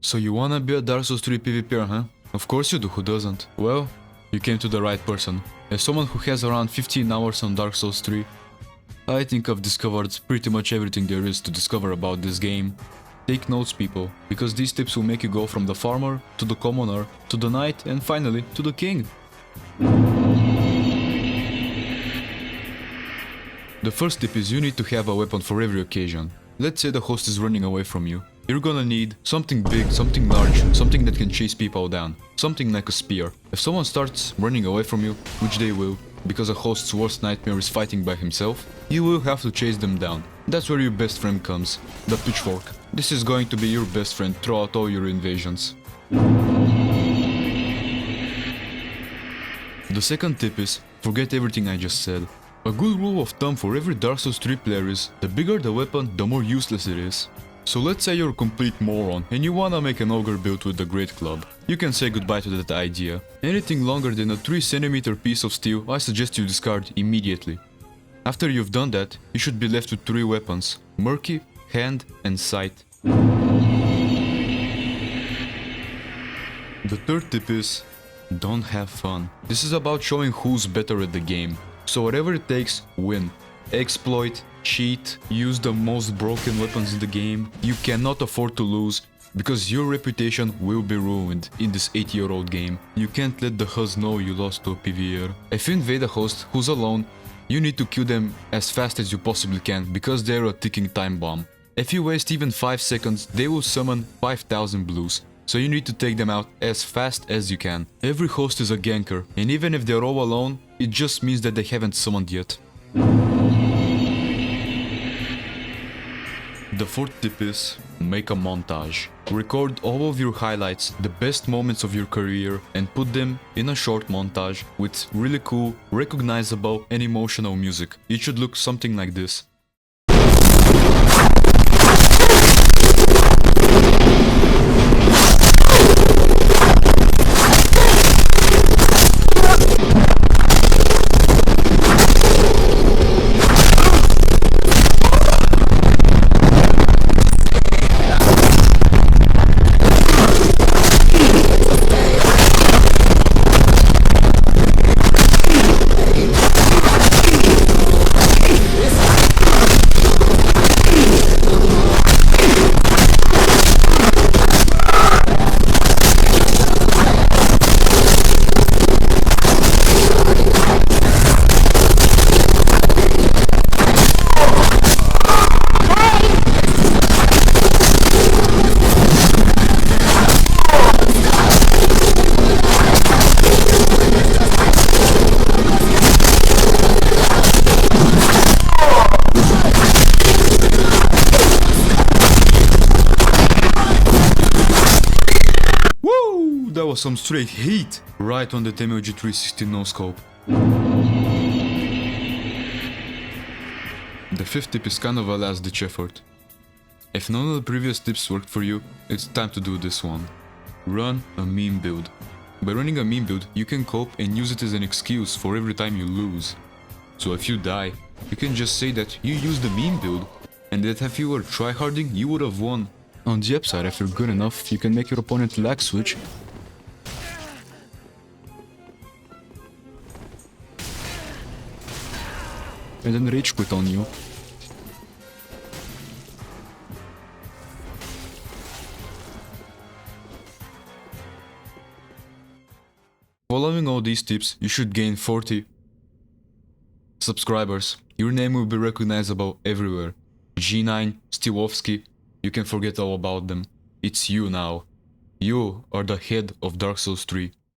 So you wanna be a Dark Souls 3 PvPer, huh? Of course you do, who doesn't? Well, you came to the right person. As someone who has around 15 hours on Dark Souls 3, I think I've discovered pretty much everything there is to discover about this game. Take notes, people, because these tips will make you go from the farmer, to the commoner, to the knight, and finally, to the king. The first tip is you need to have a weapon for every occasion. Let's say the host is running away from you. You're gonna need something big, something large, something that can chase people down. Something like a spear. If someone starts running away from you, which they will, because a host's worst nightmare is fighting by himself, you will have to chase them down. That's where your best friend comes, the pitchfork. This is going to be your best friend throughout all your invasions. The second tip is, forget everything I just said. A good rule of thumb for every Dark Souls 3 player is, the bigger the weapon, the more useless it is. So let's say you're a complete moron and you wanna make an ogre build with the Great Club. You can say goodbye to that idea. Anything longer than a 3 cm piece of steel, I suggest you discard immediately. After you've done that, you should be left with 3 weapons: Murky, Hand and Sight. The third tip is, don't have fun. This is about showing who's better at the game. So whatever it takes, win. Exploit, cheat, use the most broken weapons in the game. You cannot afford to lose, because your reputation will be ruined in this 8-year-old game. You can't let the host know you lost to a PvEer. If you invade a host who's alone, you need to kill them as fast as you possibly can, because they're a ticking time bomb. If you waste even 5 seconds, they will summon 5000 blues. So you need to take them out as fast as you can. Every host is a ganker, and even if they're all alone, it just means that they haven't summoned yet. The fourth tip is, make a montage. Record all of your highlights, the best moments of your career, and put them in a short montage with really cool, recognizable and emotional music. It should look something like this. That was some straight heat! Right on the TMOG 360 no-scope. The fifth tip is kind of a last-ditch effort. If none of the previous tips worked for you, it's time to do this one. Run a meme build. By running a meme build, you can cope and use it as an excuse for every time you lose. So if you die, you can just say that you used the meme build, and that if you were tryharding, you would have won. On the upside, if you're good enough, you can make your opponent lag switch and then rage quit on you. Following all these tips, you should gain 40 subscribers. Your name will be recognizable everywhere. G9, Stilowski, you can forget all about them. It's you now. You are the head of Dark Souls 3.